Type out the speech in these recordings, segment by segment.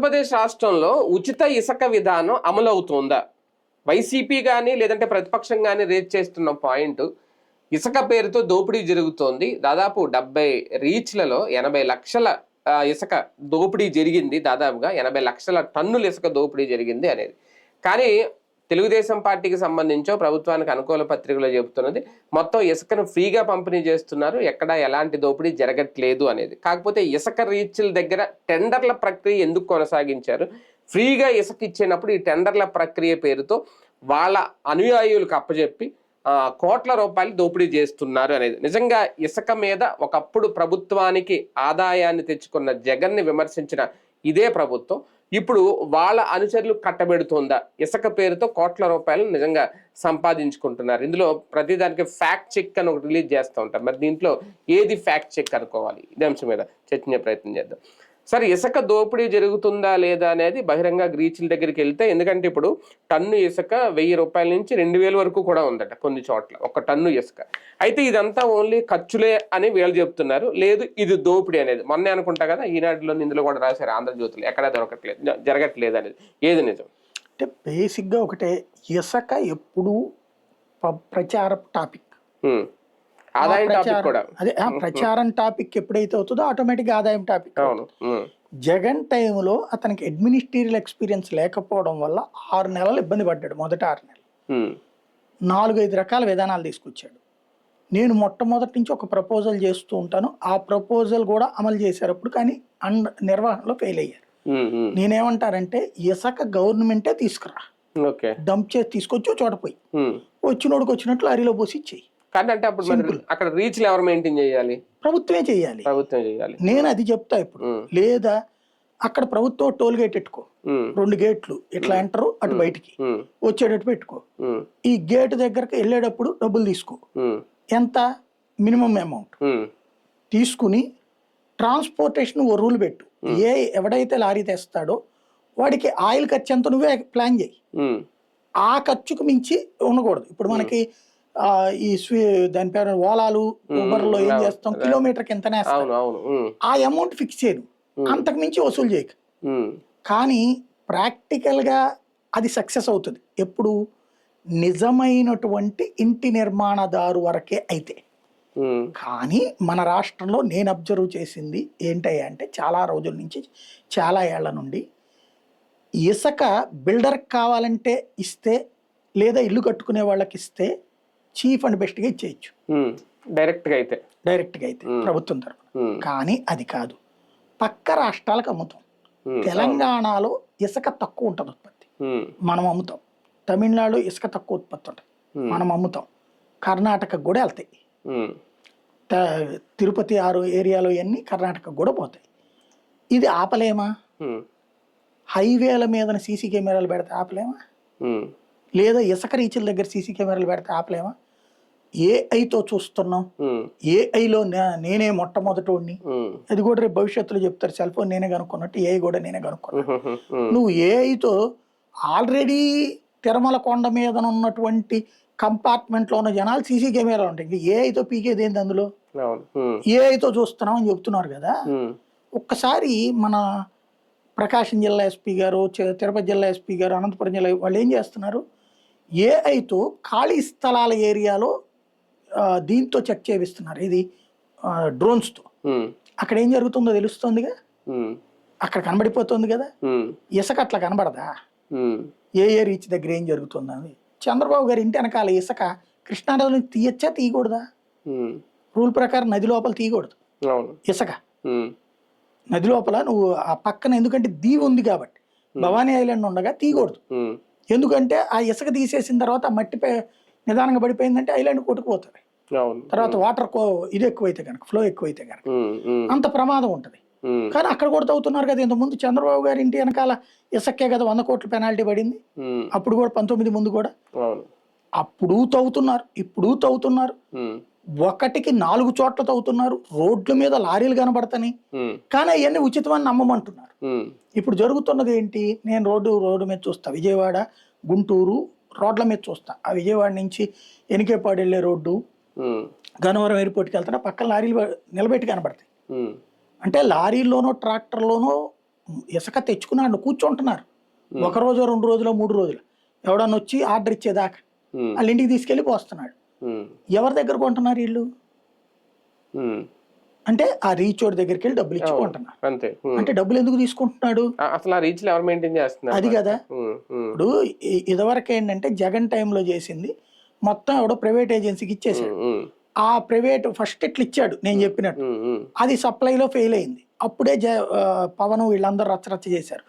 ఆంధ్రప్రదేశ్ రాష్ట్రంలో ఉచిత ఇసుక విధానం అమలవుతుందా? వైసీపీ కానీ లేదంటే ప్రతిపక్షం కానీ రేజ్ చేస్తున్న పాయింట్, ఇసుక పేరుతో దోపిడీ జరుగుతోంది. దాదాపు 70 రీచ్లలో 80 లక్షల ఇసుక దోపిడీ జరిగింది. దాదాపుగా 80 లక్షల టన్నుల ఇసుక దోపిడీ జరిగింది అనేది. కానీ తెలుగుదేశం పార్టీకి సంబంధించో ప్రభుత్వానికి అనుకూల పత్రికలో చెబుతున్నది మొత్తం ఇసుకను ఫ్రీగా పంపిణీ చేస్తున్నారు, ఎక్కడా ఎలాంటి దోపిడీ జరగట్లేదు అనేది. కాకపోతే ఇసుక రీచ్ల దగ్గర టెండర్ల ప్రక్రియ ఎందుకు కొనసాగించారు? ఫ్రీగా ఇసుక ఇచ్చినప్పుడు ఈ టెండర్ల ప్రక్రియ పేరుతో వాళ్ళ అనుయాయులకు అప్పచెప్పి కోట్ల రూపాయలు దోపిడీ చేస్తున్నారు అనేది. నిజంగా ఇసుక మీద ఒకప్పుడు ప్రభుత్వానికి ఆదాయాన్ని తెచ్చుకున్న జగన్ని విమర్శించిన ఇదే ప్రభుత్వం ఇప్పుడు వాళ్ళ అనుచరులు కట్టబెడుతుందా? ఇసుక పేరుతో కోట్ల రూపాయలు నిజంగా సంపాదించుకుంటున్నారు. ఇందులో ప్రతిదానికి ఫ్యాక్ట్ చెక్ అని ఒకటి రిలీజ్ చేస్తూ ఉంటారు. మరి దీంట్లో ఏది ఫ్యాక్ట్ చెక్ అనుకోవాలి? ఇదే అంశం మీద చర్చించే ప్రయత్నం చేద్దాం. సరే, ఇసుక దోపిడీ జరుగుతుందా లేదా అనేది బహిరంగ రీచ్ల దగ్గరికి వెళ్తే, ఎందుకంటే ఇప్పుడు టన్ను ఇసుక 1000 రూపాయల నుంచి 2000 వరకు కూడా ఉందట కొన్ని చోట్ల, ఒక టన్ను ఇసుక. అయితే ఇదంతా ఓన్లీ ఖర్చులే అని వీళ్ళు చెప్తున్నారు. లేదు, ఇది దోపిడీ అనేది మొన్నే అనుకుంటా కదా, ఈనాటిలో ఇందులో కూడా రాశారు ఆంధ్రజ్యోతిలో, ఎక్కడా దొరకట్లేదు, జరగట్లేదు అనేది. ఏది నిజం? అంటే బేసిక్గా ఒకటే, ఇసుక ఎప్పుడు ప్రచార టాపిక్, ఆదాయం టాపిక్ కూడా. అదే ప్రచారం టాపిక్ ఎప్పుడైతే అవుతుందో ఆటోమేటిక్గా ఆదాయం టాపిక్. జగన్ టైంలో అతనికి అడ్మినిస్ట్రేటివ్ ఎక్స్పీరియన్స్ లేకపోవడం వల్ల 6 నెలలు ఇబ్బంది పడ్డాడు. మొదట 6 నెలలు 4-5 రకాల విధానాలు తీసుకొచ్చాడు. నేను మొట్టమొదటి నుంచి ఒక ప్రపోజల్ చేస్తూ ఉంటాను, ఆ ప్రపోజల్ కూడా అమలు చేశారు అప్పుడు, కానీ నిర్వహణలో ఫెయిల్ అయ్యారు. నేనేమంటారంటే, ఇసుక గవర్నమెంటే తీసుకురా, డంప్ చేసి తీసుకొచ్చి చోట పోయి వచ్చినోడికి వచ్చినట్లు లారీలో పోసి ఇచ్చేయి. అంటే అప్పుడు అక్కడ రీచ్లు ఎవరు మెయింటైన్ చేయాలి? ప్రభుత్వమే చేయాలి. నేను అది చెప్తా ఇప్పుడు. లేదా అక్కడ ప్రభుత్వం టోల్ గేట్ పెట్టుకో, 2 గేట్లు, ఇట్లా ఎంటరు అటు బయటికి వచ్చేటట్టు పెట్టుకో. ఈ గేట్ దగ్గరకు వెళ్ళేటప్పుడు డబ్బులు తీసుకో, ఎంత మినిమం అమౌంట్ తీసుకుని ట్రాన్స్పోర్టేషన్ ఓ రూల్ పెట్టు. ఎవడైతే లారీ తెస్తాడో వాడికి ఆయిల్ ఖర్చు ఎంత నువ్వే ప్లాన్ చేయి. ఆ ఖర్చుకు మించి ఉండకూడదు. ఇప్పుడు మనకి ఈ దాని పేరు ఓలాలు, ఊబర్లో ఏం చేస్తాం, కిలోమీటర్కి ఎంతనే ఆ అమౌంట్ ఫిక్స్ చేయను, అంతకు మించి వసూలు చేయకు. కానీ ప్రాక్టికల్గా అది సక్సెస్ అవుతుంది ఎప్పుడు? నిజమైనటువంటి ఇంటి నిర్మాణదారు వరకే అయితే. కానీ మన రాష్ట్రంలో నేను అబ్జర్వ్ చేసింది ఏంటయ్యా అంటే, చాలా రోజుల నుంచి, చాలా ఏళ్ల నుండి ఇసుక బిల్డర్కి కావాలంటే ఇస్తే, లేదా ఇల్లు కట్టుకునే వాళ్ళకి ఇస్తే చీఫ్ అండ్ బెస్ట్గా ఇచ్చేయచ్చు డైరెక్ట్గా అయితే ప్రభుత్వం తరఫున. కానీ అది కాదు, పక్క రాష్ట్రాలకు అమ్ముతాం. తెలంగాణలో ఇసుక తక్కువ ఉంటుంది ఉత్పత్తి, మనం అమ్ముతాం. తమిళనాడు ఇసుక తక్కువ ఉత్పత్తి ఉంటుంది, మనం అమ్ముతాం. కర్ణాటకకు కూడా వెళ్తాయి, తిరుపతి 6 ఏరియాలో ఇవన్నీ కర్ణాటకకు కూడా పోతాయి. ఇది ఆపలేమా? హైవేల మీద సీసీ కెమెరాలు పెడితే ఆపలేమా? లేదా ఇసుక రీచ్ల దగ్గర సీసీ కెమెరాలు పెడితే ఆపలేమా? ఏఐతో చూస్తున్నాం, ఏఐలో నేనే మొట్టమొదటి, అది కూడా రేపు భవిష్యత్తులో చెప్తారు, సెల్ ఫోన్ నేనే కనుక్కున్నట్టు ఏఐ కూడా నేనే కనుక్కున్నా. నువ్వు ఏఐతో ఆల్రెడీ తిరుమల కొండ మీద ఉన్నటువంటి కంపార్ట్మెంట్లో ఉన్న జనాలు సీసీ కెమెరాలు ఉంటాయి, ఏఐతో పీకేది ఏంది అందులో? ఏఐతో చూస్తున్నాం అని చెప్తున్నారు కదా. ఒక్కసారి మన ప్రకాశం జిల్లా ఎస్పీ గారు, తిరుపతి జిల్లా ఎస్పీ గారు, అనంతపురం జిల్లా వాళ్ళు ఏం చేస్తున్నారు, ఏఐతో ఖాళీ స్థలాల ఏరియాలో దీంతో చెక్ చేపిస్తున్నారు. ఇది డ్రోన్స్తో. అక్కడ ఏం జరుగుతుందో తెలుస్తుందిగా, అక్కడ కనబడిపోతుంది కదా. ఇసుక అట్లా కనబడదా? ఏ రీచ్ దగ్గర ఏం జరుగుతుందని. చంద్రబాబు గారి ఇంటి వెనకాల ఇసుక కృష్ణానది నుంచి తీయచ్చా, తీయకూడదా? రూల్ ప్రకారం నది లోపల తీయకూడదు ఇసుక. నది లోపల నువ్వు ఆ పక్కన, ఎందుకంటే దీవి ఉంది కాబట్టి, భవానీ ఐలాండ్ ఉండగా తీయకూడదు. ఎందుకంటే ఆ ఇసుక తీసేసిన తర్వాత మట్టి నిదానంగా పడిపోయిందంటే ఐలాండ్ కొట్టుకుపోతుంది. తర్వాత వాటర్ ఇది ఎక్కువైతే కనుక, ఫ్లో ఎక్కువైతే కనుక అంత ప్రమాదం ఉంటుంది. కానీ అక్కడ కూడా తవ్వుతున్నారు కదా. ఇంతకుముందు చంద్రబాబు గారి ఇంటి వెనకాల ఇసుకే కదా 100 కోట్ల పెనాల్టీ పడింది. అప్పుడు కూడా 19 ముందు కూడా అప్పుడు తవ్వుతున్నారు, ఇప్పుడు తవ్వుతున్నారు. ఒకటికి 4 చోట్ల తవ్వుతున్నారు. రోడ్ల మీద లారీలు కనబడతాయి, కానీ అవన్నీ ఉచితమని నమ్మమంటున్నారు. ఇప్పుడు జరుగుతున్నది ఏంటి? నేను రోడ్డు మీద చూస్తా, విజయవాడ గుంటూరు రోడ్ల మీద చూస్తా. ఆ విజయవాడ నుంచి ఎనికేపాడు వెళ్ళే రోడ్డు, గన్నవరం ఎయిర్పోర్ట్కి వెళ్తాడు, పక్కన లారీలు నిలబెట్టి కనబడతాయి. అంటే లారీల్లోనో ట్రాక్టర్లోనో ఇసుక తెచ్చుకున్నాడు కూర్చుంటున్నారు, ఒక రోజు 2 రోజులు 3 రోజులు, ఎవడన్నా వచ్చి ఆర్డర్ ఇచ్చేదాకా వాళ్ళ ఇంటికి తీసుకెళ్లి పోస్తున్నాడు. ఎవరి దగ్గర కొంటున్నారు వీళ్ళు? అంటే ఆ రీచ్ వాడి దగ్గరికి వెళ్ళి డబ్బులు ఇచ్చి కొంటున్నారు. అంతే. అంటే డబ్బులు ఎందుకు తీసుకుంటున్నాడు? అసలు ఆ రీచ్ ఎవరు మెయింటైన్ చేస్తున్నారు? అది కదా. ఇప్పుడు ఇదివరకు ఏంటంటే జగన్ టైంలో చేసింది మొత్తం ఎవడో ప్రైవేట్ ఏజెన్సీకి ఇచ్చేసాడు. ఆ ప్రైవేట్ ఫస్ట్ ఇట్లా ఇచ్చాడు నేను చెప్పినట్టు, అది సప్లైలో ఫెయిల్ అయింది. అప్పుడే పవన్ వీళ్ళందరూ రచ్చరచ్చ చేశారు,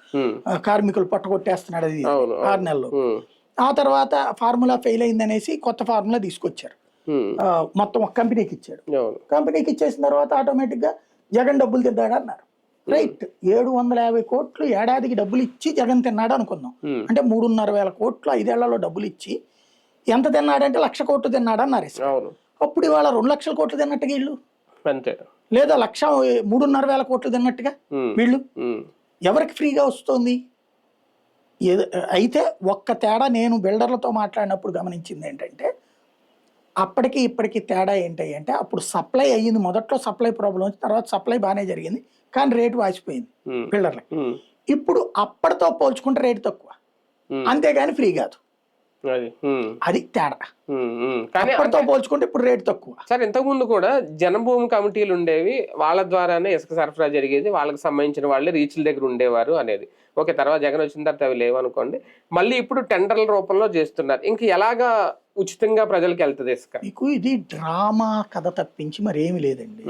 కార్మికులు పట్టుకొట్టేస్తున్నాడు అది 6 నెలల్లో. ఆ తర్వాత ఫార్ములా ఫెయిల్ అయింది అనేసి కొత్త ఫార్ములా తీసుకొచ్చారు, మొత్తం ఒక కంపెనీకి ఇచ్చాడు. కంపెనీకి ఇచ్చేసిన తర్వాత ఆటోమేటిక్ గా జగన్ డబ్బులు తిన్నాడు అన్నారు. రైట్, 750 కోట్లు ఏడాదికి డబ్బులు ఇచ్చి జగన్ తిన్నాడు అనుకుందాం. అంటే 3,500 కోట్లు 5 ఏళ్లలో డబ్బులు ఇచ్చి ఎంత తిన్నాడంటే 1,00,000 కోట్లు తిన్నాడు అన్నారు. అప్పుడు ఇవాళ 2 లక్షల కోట్లు తిన్నట్టుగా వీళ్ళు, లేదా 3,500 కోట్లు తిన్నట్టుగా వీళ్ళు. ఎవరికి ఫ్రీగా వస్తుంది? అయితే ఒక్క తేడా నేను బిల్డర్లతో మాట్లాడినప్పుడు గమనించింది ఏంటంటే, అప్పటికి ఇప్పటికి తేడా ఏంటి అంటే, అప్పుడు సప్లై అయ్యింది, మొదట్లో సప్లై ప్రాబ్లం వచ్చి తర్వాత సప్లై బాగానే జరిగింది, కానీ రేటు వాసిపోయింది బిల్డర్లకి. ఇప్పుడు అప్పటితో పోల్చుకుంటే రేటు తక్కువ, అంతేగాని ఫ్రీ కాదు. అది తేడా. అప్పటితో పోల్చుకుంటే ఇప్పుడు రేటు తక్కువ. సార్, ఇంతకు ముందు కూడా జనభూమి కమిటీలు ఉండేవి, వాళ్ళ ద్వారానే ఇసుక సరఫరా జరిగేది, వాళ్ళకి సంబంధించిన వాళ్ళే రీచ్ల దగ్గర ఉండేవారు అనేది. ఓకే, తర్వాత జగన్ వచ్చిన తర్వాత అవి లేవనుకోండి, మళ్ళీ ఇప్పుడు టెండర్ల రూపంలో చేస్తున్నారు. ఇంక ఎలాగా ఉచితంగా ప్రజలకు వెళ్తుంది ఇసుక? మీకు ఇది డ్రామా కథ తప్పించి మరేమి లేదండి.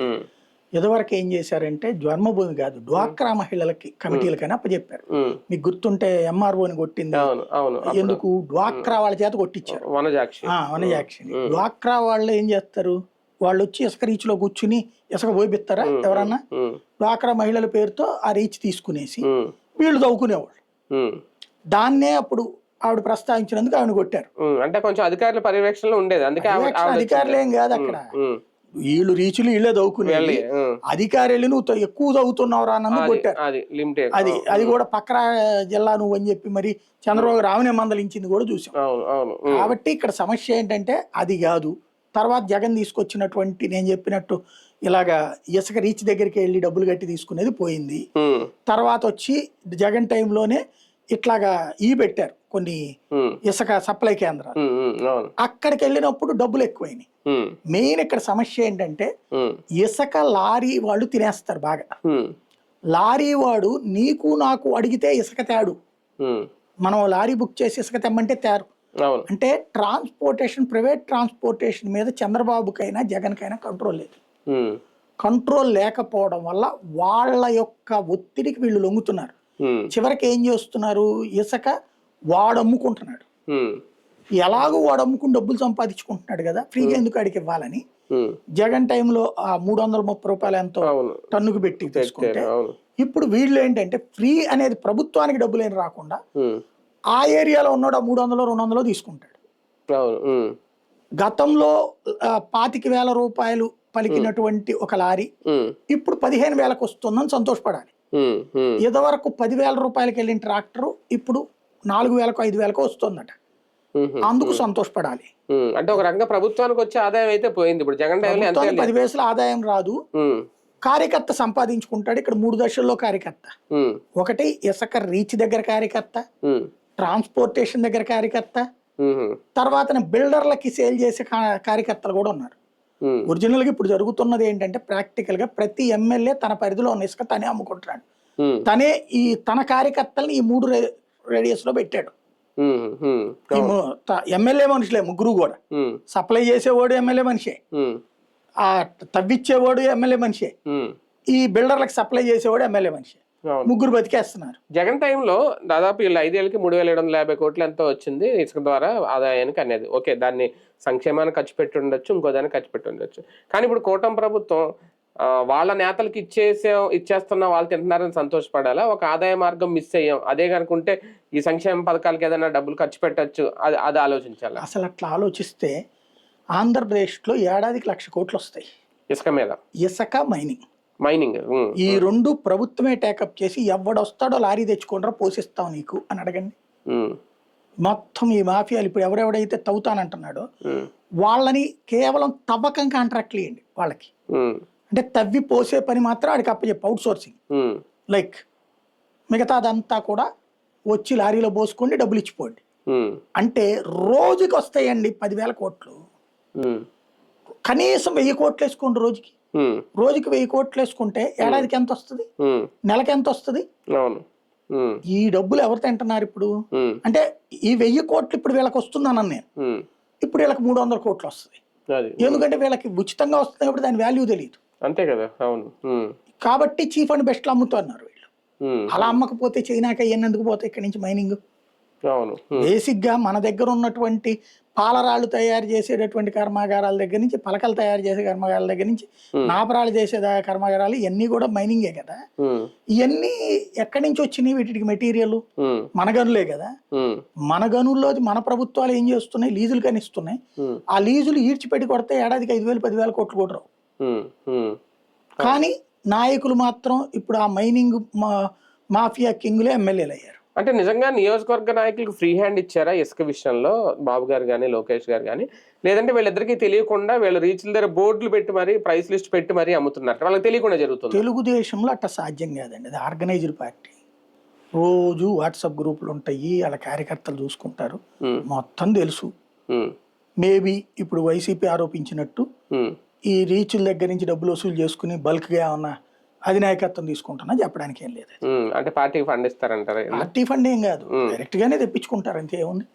ఇదివరకు ఏం చేశారంటే, జన్మభూమి కాదు, డ్వాక్రా మహిళలకి కమిటీలకైనా అప్పచెప్పారు. మీకు గుర్తుంటే ఎంఆర్ఓని కొట్టింది ఎందుకు? డ్వాక్రా వాళ్ళ చేత కొట్టించారు, వనజాక్షిని. డ్వాక్రా వాళ్ళు ఏం చేస్తారు, వాళ్ళు వచ్చి ఇసుక రీచ్ లో కూర్చుని ఇసుక పోయిస్తారా ఎవరన్నా? డ్వాక్రా మహిళల పేరుతో ఆ రీచ్ తీసుకునేసి వీళ్ళు తవ్వుకునేవాళ్ళు. దాన్నే అప్పుడు ఆవిడ ప్రస్తావించినందుకు ఆవిడ కొట్టారు. అంటే కొంచెం అధికారుల పర్యవేక్షణలో ఉండేది, అందుకే అధికారులు ఏం కాదు అక్కడ, వీళ్ళు రీచులు వీళ్ళే దవ్వుకునేది. అధికారులు నువ్వు ఎక్కువ దవ్వుతున్నావురా అన్నందుకు కొట్టారు. అది కూడా పక్కన జిల్లా నువ్వు అని చెప్పి మరి చంద్రబాబు రావునే మందలించింది కూడా చూసాం. కాబట్టి ఇక్కడ సమస్య ఏంటంటే అది కాదు. తర్వాత జగన్ తీసుకొచ్చినటువంటి నేను చెప్పినట్టు ఇలాగా ఇసుక రీచ్ దగ్గరికి వెళ్ళి డబ్బులు కట్టి తీసుకునేది పోయింది. తర్వాత వచ్చి జగన్ టైంలోనే ఇట్లాగా పెట్టారు కొన్ని ఇసుక సప్లై కేంద్రాలు, అక్కడికి వెళ్ళినప్పుడు డబ్బులు ఎక్కువైనాయి. మెయిన్ ఇక్కడ సమస్య ఏంటంటే, ఇసుక లారీ వాళ్ళు తినేస్తారు బాగా. లారీ వాడు నీకు నాకు అడిగితే ఇసుక తేడు, మనం లారీ బుక్ చేసి ఇసుక తెమ్మంటే తేరు. అంటే ట్రాన్స్పోర్టేషన్, ప్రైవేట్ ట్రాన్స్పోర్టేషన్ మీద చంద్రబాబుకైనా జగన్కైనా కంట్రోల్ లేదు. కంట్రోల్ లేకపోవడం వల్ల వాళ్ళ యొక్క ఒత్తిడికి వీళ్ళు లొంగుతున్నారు. చివరికి ఏం చేస్తున్నారు, ఇసుక వాడు అమ్ముకుంటున్నాడు, ఎలాగో వాడు అమ్ముకుని డబ్బులు సంపాదించుకుంటున్నాడు కదా, ఫ్రీగా ఎందుకు అడిగి ఇవ్వాలని జగన్ టైంలో ఆ 330 రూపాయలు ఎంతో టన్నుకు పెట్టి తీసుకుంటే, ఇప్పుడు వీళ్ళు ఏంటంటే ఫ్రీ అనేది ప్రభుత్వానికి డబ్బులు ఏం రాకుండా ఆ ఏరియాలో ఉన్నాడు 300-200 తీసుకుంటాడు. గతంలో 25,000 రూపాయలు పలికినటువంటి ఒక లారీ ఇప్పుడు 15,000కు వస్తుందని సంతోషపడాలి. ఇదివరకు 10,000 రూపాయలకి వెళ్ళిన ట్రాక్టర్ ఇప్పుడు 4,000కు 5,000కు వస్తుందట, అందుకు సంతోషపడాలి. అంటే ఒక రకంగా ప్రభుత్వానికి వచ్చే ఆదాయం అయితే పోయింది. ఇప్పుడు జగన్ 10 పైసలు ఆదాయం రాదు, కార్యకర్త సంపాదించుకుంటాడు. ఇక్కడ 3 దశల్లో కార్యకర్త, ఒకటి ఇసుక రీచ్ దగ్గర కార్యకర్త, ట్రాన్స్పోర్టేషన్ దగ్గర కార్యకర్త, తర్వాత బిల్డర్లకి సేల్ చేసే కార్యకర్తలు కూడా ఉన్నారు. ఒరిజినల్ గా ఇప్పుడు జరుగుతున్నది ఏంటంటే, ప్రాక్టికల్ గా ప్రతి ఎమ్మెల్యే తన పరిధిలో ఉన్న ఇసుక తనే అమ్ముకుంటున్నాడు. తనే తన కార్యకర్తల్ని ఈ 3 రేడియస్ లో పెట్టాడు. ఎమ్మెల్యే మనుషులే ముగ్గురు కూడా, సప్లై చేసేవాడు ఎమ్మెల్యే మనిషే, ఆ తవ్విచ్చేవాడు ఎమ్మెల్యే మనిషే, ఈ బిల్డర్లకు సప్లై చేసేవాడు ఎమ్మెల్యే మనిషే, ముగ్గురు బతికేస్తున్నారు. జగన్ టైంలో దాదాపు వీళ్ళు 5 ఏళ్ళకి 3,750 కోట్లు ఎంతో వచ్చింది ఇసుక ద్వారా ఆదాయానికి అనేది. ఓకే, దాన్ని సంక్షేమానికి ఖర్చు పెట్టి ఉండొచ్చు, ఇంకో దానికి ఖర్చు పెట్టి ఉండొచ్చు. కానీ ఇప్పుడు కూటమి ప్రభుత్వం వాళ్ళ నేతలకు ఇచ్చేస్తున్న వాళ్ళు తింటున్నారని సంతోషపడాలా? ఒక ఆదాయ మార్గం మిస్ అయ్యాం అదే కనుకుంటే ఈ సంక్షేమ పథకాలకి ఏదైనా డబ్బులు ఖర్చు పెట్టచ్చు, అది ఆలోచించాలి. అసలు అట్లా ఆలోచిస్తే ఆంధ్రప్రదేశ్లో ఏడాదికి 1,00,000 కోట్లు వస్తాయి ఇసుక మీద. ఇసుక మైనింగ్ ఈ 2 ప్రభుత్వమే టేకప్ చేసి ఎవడొస్తాడో లారీ తెచ్చుకుంటారో పోషిస్తాం నీకు అని అడగండి. మొత్తం ఈ మాఫియాలు ఇప్పుడు ఎవరెవడైతే తవ్వుతానంటున్నాడో వాళ్ళని కేవలం తవ్వకం కాంట్రాక్ట్లు ఇవ్వండి వాళ్ళకి. అంటే తవ్వి పోసే పని మాత్రం ఆడికి అప్పచెప్పి అవుట్ సోర్సింగ్. లైక్ మిగతాదంతా కూడా వచ్చి లారీలో పోసుకోండి, డబ్బులు ఇచ్చిపోండి. ఉమ్, అంటే రోజుకి వస్తాయండి 10,000 కోట్లు. ఉమ్, కనీసం 1000 కోట్లు వేసుకోండి రోజుకి. ఉమ్, రోజుకి 1000 కోట్లు వేసుకుంటే ఏడాదికి ఎంత వస్తుంది? ఉమ్, నెలకి ఎంత వస్తుంది? అవును. ఉమ్, ఈ డబ్బులు ఎవరు తింటున్నారు ఇప్పుడు? ఉమ్, అంటే ఈ 1000 కోట్లు ఇప్పుడు వీళ్ళకి వస్తుందన్నాను నేను. ఉమ్, ఇప్పుడు వీళ్ళకి 300 కోట్లు వస్తుంది. అది ఎందుకంటే వీళ్ళకి ఉచితంగా వస్తుంది కాబట్టి దాని వాల్యూ తెలియదు. అంతే కదా. అవును. ఉమ్, కాబట్టి చీఫ్ అండ్ బెస్ట్లు అమ్ముతున్నారు వీళ్ళు. ఉమ్, అలా అమ్మకపోతే చైనాకి అయ్యని ఎందుకు పోతాయి ఇక్కడి నుంచి మైనింగ్? అవును. ఉమ్, బేసిక్గా మన దగ్గర ఉన్నటువంటి పాలరాళ్ళు తయారు చేసేటటువంటి కర్మాగారాల దగ్గర నుంచి, పలకలు తయారు చేసే కర్మాగారాల దగ్గర నుంచి, నాపరాలు చేసే కర్మాగారాలు ఇవన్నీ కూడా మైనింగే కదా. ఉమ్, ఇవన్నీ ఎక్కడి నుంచి వచ్చినాయి? వీటికి మెటీరియల్ ఉమ్, మన గనులే కదా. ఉమ్, మన గనుల్లో మన ప్రభుత్వాలు ఏం చేస్తున్నాయి? లీజులు కనిస్తున్నాయి. ఉమ్, ఆ లీజులు ఈడ్చిపెట్టి కొడితే ఏడాదికి 5,000 10,000 కోట్లు కూడా రావు. ఉమ్, ఉమ్, కానీ నాయకులు మాత్రం ఇప్పుడు ఆ మైనింగ్ మాఫియా కింగులే ఎమ్మెల్యేలు అయ్యారు. అంటే నిజంగా నియోజకవర్గ నాయకులకు ఫ్రీ హ్యాండ్ ఇచ్చారా ఇసుక విషయంలో, బాబు గారు కానీ లోకేష్ గారు కానీ? లేదంటే వీళ్ళిద్దరికీ తెలియకుండా వీళ్ళ రీచ్ల దగ్గర బోర్డులు పెట్టి మరి ప్రైస్ లిస్ట్ పెట్టి మరీ అమ్ముతున్నారు, వాళ్ళకి తెలియకుండా జరుగుతుంది? తెలుగుదేశంలో అట్లా సాధ్యం కాదండి. అది ఆర్గనైజ్డ్ పార్టీ. రోజు వాట్సాప్ గ్రూపులు ఉంటాయి, వాళ్ళ కార్యకర్తలు చూసుకుంటారు, ఉమ్, మొత్తం తెలుసు. ఉమ్, మేబీ ఇప్పుడు వైసీపీ ఆరోపించినట్టు ఉమ్, ఈ రీచ్ల దగ్గర నుంచి డబ్బులు వసూలు చేసుకుని బల్క్గా ఏమన్నా అధినాయకత్వం తీసుకుంటున్నా చెప్పడానికి ఏం లేదు. ఉమ్, అంటే పార్టీకి ఫండ్ ఇస్తారంటారా? పార్టీ ఫండ్ ఏం కాదు, డైరెక్ట్ గానే తెప్పించుకుంటారు, అంతే. ఏముంది?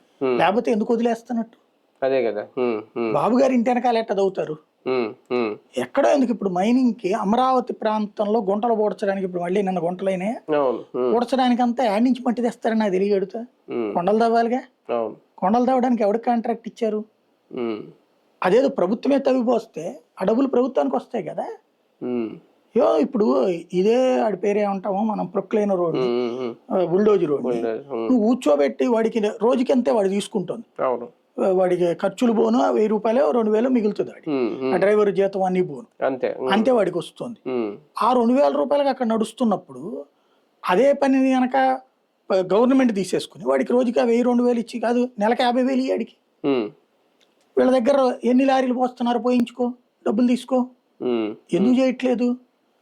లేకపోతే ఎందుకు వదిలేస్తున్నట్టు? అదే కదా. ఉమ్, ఉమ్, బాబు గారి ఇంటి వెనకాల ఎట్ట దవుతారు? ఉమ్, ఉమ్, ఎక్కడో ఎందుకు? ఇప్పుడు మైనింగ్ కి అమరావతి ప్రాంతంలో గుంటలు పూడ్చడానికి ఇప్పుడు మళ్ళీ నిన్న గుంటలైనా అవును. ఉమ్, పూడ్చడానికి అంతా యాడ్ నుంచి మట్టి తెస్తారని నాకు తెలియడుతా. ఉమ్, కొండలు తవ్వాలిగా. అవును. కొండలు తవ్వడానికి ఎవరికి కాంట్రాక్ట్ ఇచ్చారు? ఉమ్, అదేదో ప్రభుత్వమే తవ్విపోస్తే ఆ డబ్బులు ప్రభుత్వానికి వస్తాయి కదా. ఉమ్, ఇప్పుడు ఇదే ఆడి పేరేమంటామో మనం, ప్రొక్లైన్ రోడ్ని, ఉమ్, ఉమ్, బుల్డోజీ రోడ్ని ఉమ్, నువ్వు కూర్చోబెట్టి వాడికి రోజుకి అంతే వాడు తీసుకుంటుంది. అవును. వాడికి ఖర్చులు పోను 1000 రూపాయలు 2,000 మిగులుతుంది వాడికి. ఉమ్, ఆ ఉమ్, డ్రైవర్ జీతం అన్ని పోను, అంతే. అంతే వాడికి వస్తుంది. ఉమ్, ఆ 2,000 రూపాయలకి అక్కడ నడుస్తున్నప్పుడు అదే పని కనుక గవర్నమెంట్ తీసేసుకుని వాడికి రోజుకి 1000 2,000 ఇచ్చి కాదు నెలకి 50,000 ఇయ్యాడికి. ఉమ్, వీళ్ళ దగ్గర ఎన్ని లారీలు పోస్తున్నారు, పోయించుకో, డబ్బులు తీసుకో. ఉమ్, ఎందుకు చేయట్లేదు?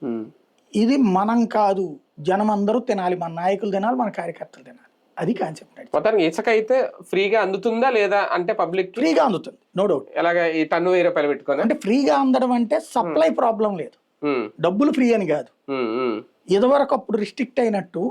ఉమ్, ఇది మనం కాదు, జనం అందరూ తినాలి, మన నాయకులు తినాలి, మన కార్యకర్తలు తినాలి. అది కాన్సెప్ట్. మొత్తానికి ఇసుక అయితే ఫ్రీగా అందుతుందా లేదా అంటే పబ్లిక్ ఫ్రీగా అందుతుంది, నో డౌట్. ఎలాగ ఈ టన్ను 1000 రూపాయలు పెట్టుకొని? అంటే ఫ్రీగా అందడం అంటే సప్లై ప్రాబ్లం లేదు, ఉమ్, డబ్బులు ఫ్రీ అని కాదు. ఉమ్, ఉమ్, ఇదివరకు అప్పుడు రిస్ట్రిక్ట్ అయినట్టు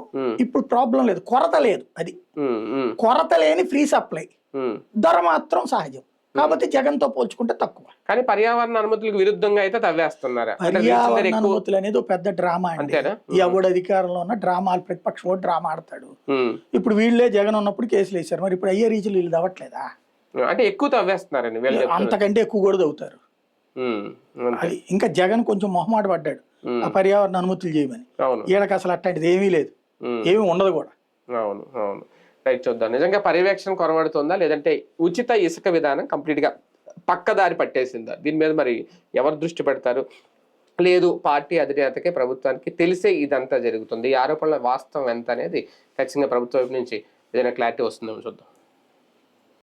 ఇప్పుడు ప్రాబ్లం లేదు, కొరత లేదు. అది ఉమ్, ఉమ్, కొరత లేని ఫ్రీ సప్లై, ఉమ్. ధర మాత్రం సహజం. కాబట్టి జగన్ తో పోల్చుకుంటే తక్కువ. కానీ పర్యావరణ అనుమతులకు విరుద్ధంగా అయితే తవ్వేస్తున్నారా? అంటే రీచ్ల దగ్గర పర్యావరణ ఎక్కువ. అనుమతులు అనేది ఒక పెద్ద డ్రామా అండి. అంతేనా? ఎవడు అధికారంలో ఉన్న డ్రామాలు, ప్రతిపక్షం కూడా డ్రామా ఆడతాడు. ఉమ్, ఇప్పుడు వీళ్ళే జగన్ ఉన్నప్పుడు కేసులు వేశారు, మరి ఇప్పుడు అయ్యే రీచ్లు వీళ్ళు తవ్వట్లేదా? అంటే ఎక్కువ తవ్వేస్తున్నారండి వీళ్ళు చెప్తున్నారు. అంతకంటే ఎక్కువ కూడా తవ్వుతారు. ఉమ్, అంతే. అది ఇంకా జగన్ కొంచెం మొహమాట పడ్డాడు ఆ పర్యావరణ అనుమతులు చేయమని. అవును. వీళ్ళకి అసలు అట్లాంటిది ఏమీ లేదు, ఏమీ ఉండదు కూడా. అవును, అవును. రైట్, చూద్దాం. నిజంగా పర్యవేక్షణ కొరబడుతుందా లేదంటే ఉచిత ఇసుక విధానం కంప్లీట్ గా పక్కదారి పట్టేసిందా? దీని మీద మరి ఎవరు దృష్టి పెడతారు? లేదు, పార్టీ అధినేతకే ప్రభుత్వానికి తెలిసే ఇదంతా జరుగుతుంది, ఈ ఆరోపణల వాస్తవం ఎంత అనేది ఖచ్చితంగా ప్రభుత్వం వైపు నుంచి ఏదైనా క్లారిటీ వస్తుందేమో చూద్దాం.